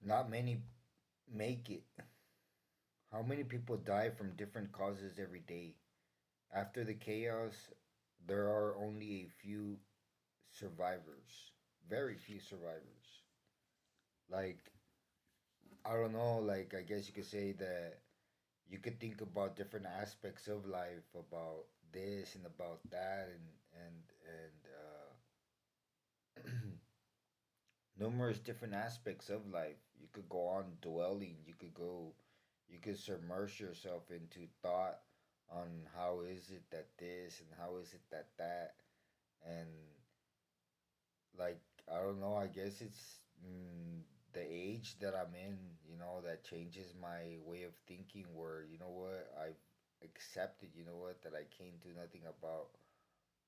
not many make it. How many people die from different causes every day? After the chaos, there are only a few survivors. Very few survivors. Like, I don't know, like, I guess you could say that you could think about different aspects of life, about this and about that, and numerous different aspects of life. You could go on dwelling. You could submerge yourself into thought on how is it that this and how is it that that, and like I don't know. I guess it's the age that I'm in. That changes my way of thinking. Where what I've accepted. What that I can't do nothing about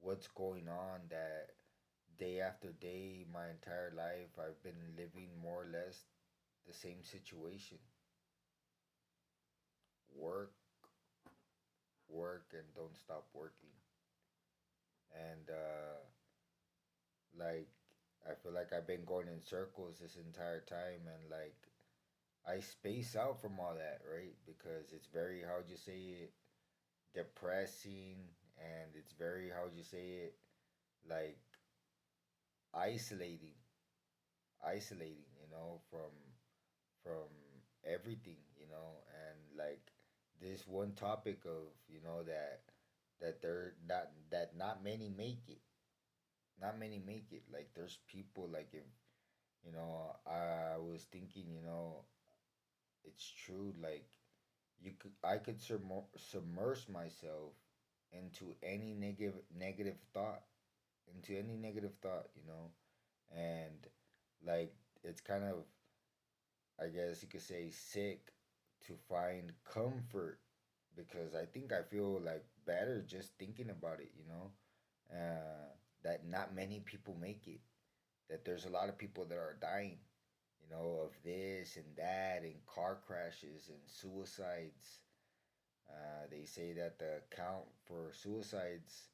what's going on. That day after day, my entire life, I've been living more or less the same situation. Work, work, and don't stop working. And like I feel like I've been going in circles this entire time, and like I space out from all that, right? Because it's very, how would you say it, depressing, and it's very, how would you say it, like isolating, isolating, from everything, and like this one topic of, that they're not many make it. Not many make it. Like there's people, like, if I was thinking, it's true, like I could submerge myself into any negative thought, and like it's kind of, I guess you could say, sick to find comfort, because I think I feel like better just thinking about it, that not many people make it, that there's a lot of people that are dying, of this and that, and car crashes and suicides. They say that the count for suicides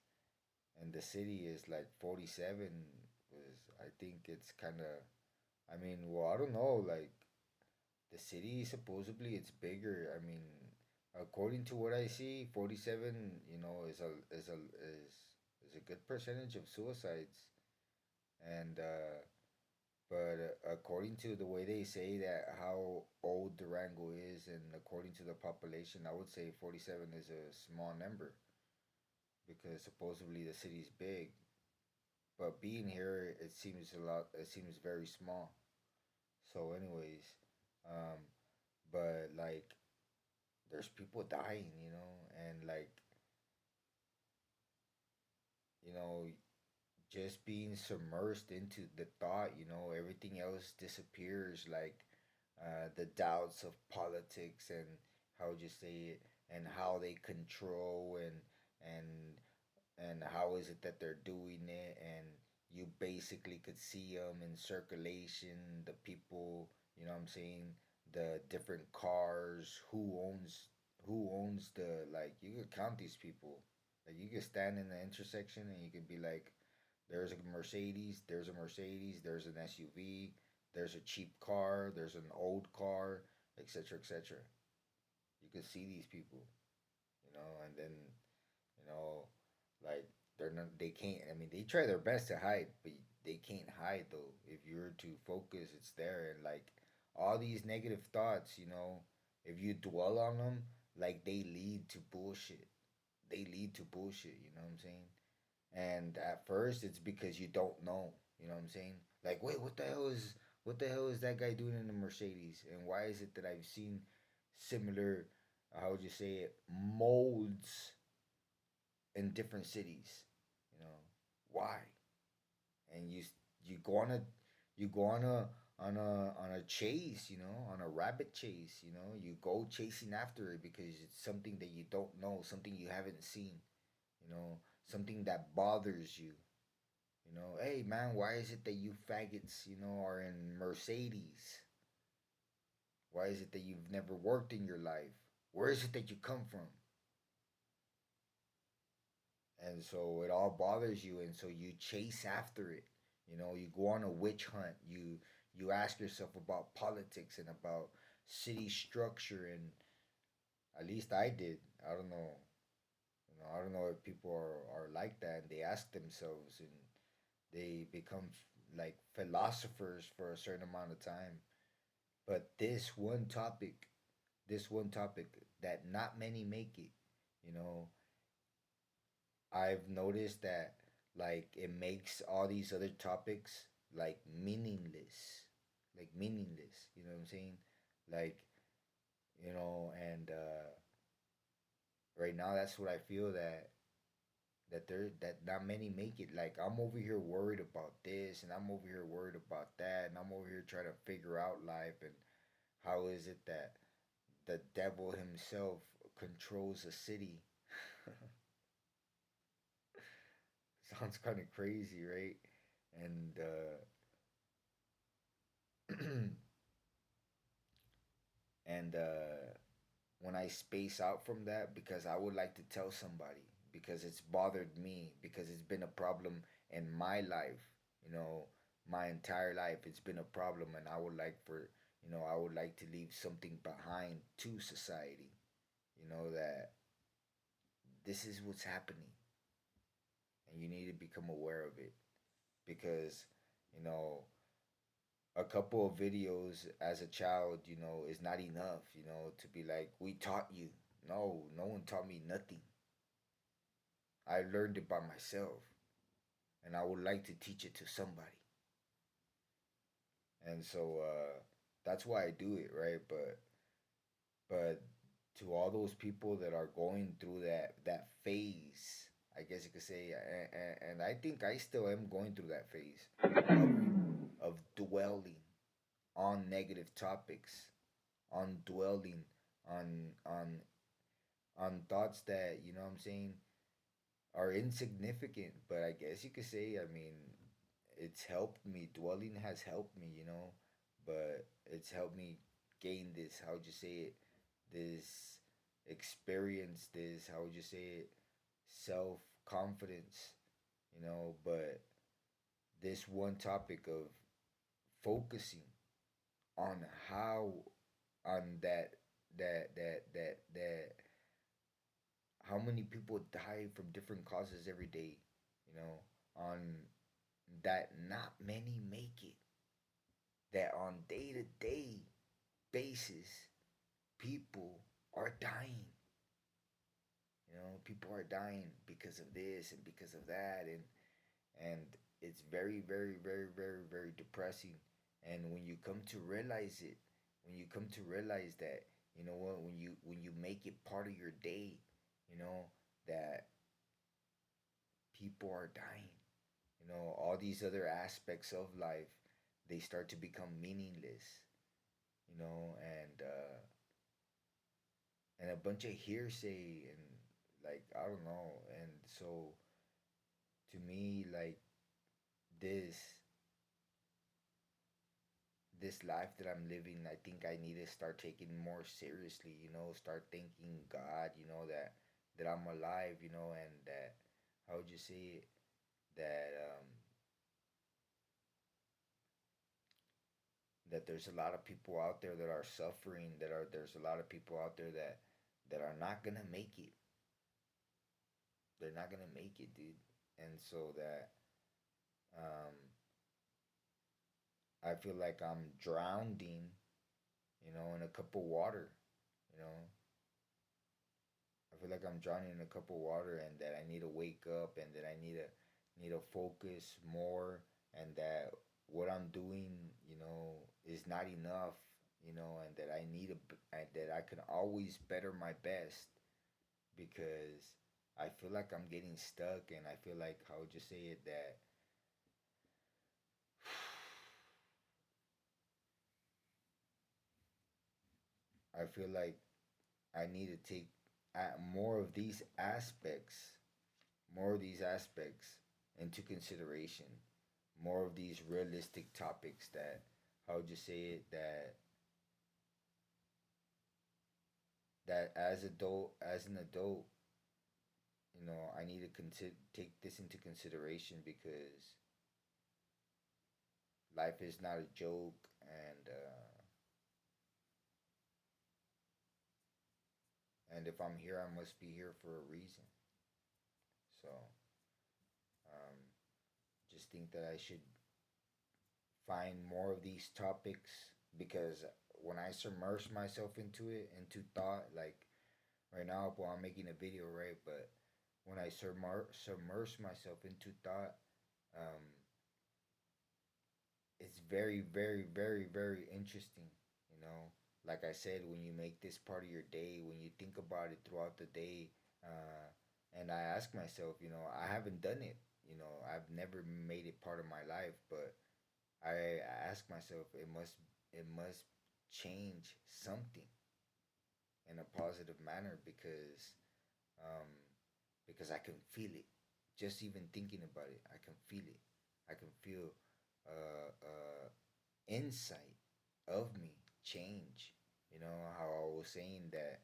in the city is like 47. Was I think it's kind of, I mean, well, I don't know, like the city supposedly it's bigger. I mean, according to what I see, 47, is a good percentage of suicides, and but according to the way they say that how old Durango is, and according to the population, I would say 47 is a small number, because supposedly the city's big, but being here, it seems a lot. It seems very small. So, anyways, um, but like there's people dying, and like you know, just being submersed into the thought, everything else disappears. Like the doubts of politics, and how would you say it, and how they control, and and how is it that they're doing it, and you basically could see them in circulation, the people, what I'm saying, the different cars, who owns the, like, you could count these people, like you could stand in the intersection and you could be like, there's a Mercedes, there's an SUV, there's a cheap car, there's an old car, etc., etc. You could see these people, and then you know, like they can't. I mean, they try their best to hide, but they can't hide though. If you're to focus, it's there, and like all these negative thoughts, if you dwell on them, like they lead to bullshit. They lead to bullshit. You know what I'm saying? And at first, it's because you don't know. You know what I'm saying? Like, wait, what the hell is that guy doing in the Mercedes? And why is it that I've seen similar, how would you say it, molds in different cities? You know why? And you go on a you go on a chase, on a rabbit chase. You go chasing after it because it's something that you don't know, something you haven't seen. Something that bothers you. Hey man, why is it that you faggots, are in Mercedes? Why is it that you've never worked in your life? Where is it that you come from? And so it all bothers you, and so you chase after it. You go on a witch hunt. you ask yourself about politics and about city structure, and at least I did. I don't know. I don't know if people are like that and they ask themselves and they become like philosophers for a certain amount of time. But this one topic that not many make it, you know, I've noticed that like it makes all these other topics like meaningless. Like meaningless, you know what I'm saying? Like, and right now that's what I feel that not many make it. Like I'm over here worried about this and I'm over here worried about that and I'm over here trying to figure out life and how is it that the devil himself controls a city. Sounds kind of crazy, right? And and when I space out from that, because I would like to tell somebody, because it's bothered me, because it's been a problem in my life, you know, my entire life. It's been a problem, and I would like for, I would like to leave something behind to society, that this is what's happening, and you need to become aware of it, because, you know, a couple of videos as a child, is not enough, to be like, we taught you. No, no one taught me nothing. I learned it by myself, and I would like to teach it to somebody. And so that's why I do it, right? But to all those people that are going through that phase, I guess you could say, and I think I still am going through that phase of dwelling on negative topics, on dwelling on on on thoughts that, what I'm saying, are insignificant, but I guess you could say, I mean, it's helped me. Dwelling has helped me, but it's helped me gain this, how would you say it, this experience, this, how would you say it, self confidence, but this one topic of focusing on how, on that how many people die from different causes every day, on that not many make it, that on day to day basis, people are dying. People are dying because of this and because of that, and it's very, very, very, very, very depressing. And when you come to realize it, when you come to realize that, what, when you make it part of your day, you know that people are dying, all these other aspects of life, they start to become meaningless, and a bunch of hearsay, and like, I don't know. And so to me, like, this this life that I'm living, I think I need to start taking more seriously, start thanking God, that I'm alive, and that, how would you say it, that that there's a lot of people out there that are suffering, there's a lot of people out there that are not gonna make it. They're not gonna make it, dude. And so that, um I feel like I'm drowning, in a cup of water, you know. I feel like I'm drowning in a cup of water, and that I need to wake up, and that I need to focus more, and that what I'm doing, is not enough, and that that I can always better my best, because I feel like I'm getting stuck, and I feel like, how would you say it, that I feel like I need to take more of these aspects, more of these aspects into consideration, more of these realistic topics that, how would you say it, that as an adult, I need to take this into consideration, because life is not a joke, and if I'm here, I must be here for a reason. So um, just think that I should find more of these topics because when I submerge myself into it, into thought, like right now, well, I'm making a video, right? But when I submerge myself into thought, um, it's very, very, very, very interesting. You know, like I said, when you make this part of your day, when you think about it throughout the day, uh, and I ask myself, you know, I haven't done it. You know, I've never made it part of my life, but I ask myself, it must change something in a positive manner um, because I can feel it. Just even thinking about it, I can feel it. I can feel insight of me change. You know how I was saying that,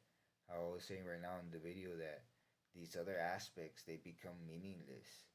how I was saying right now in the video that these other aspects they become meaningless.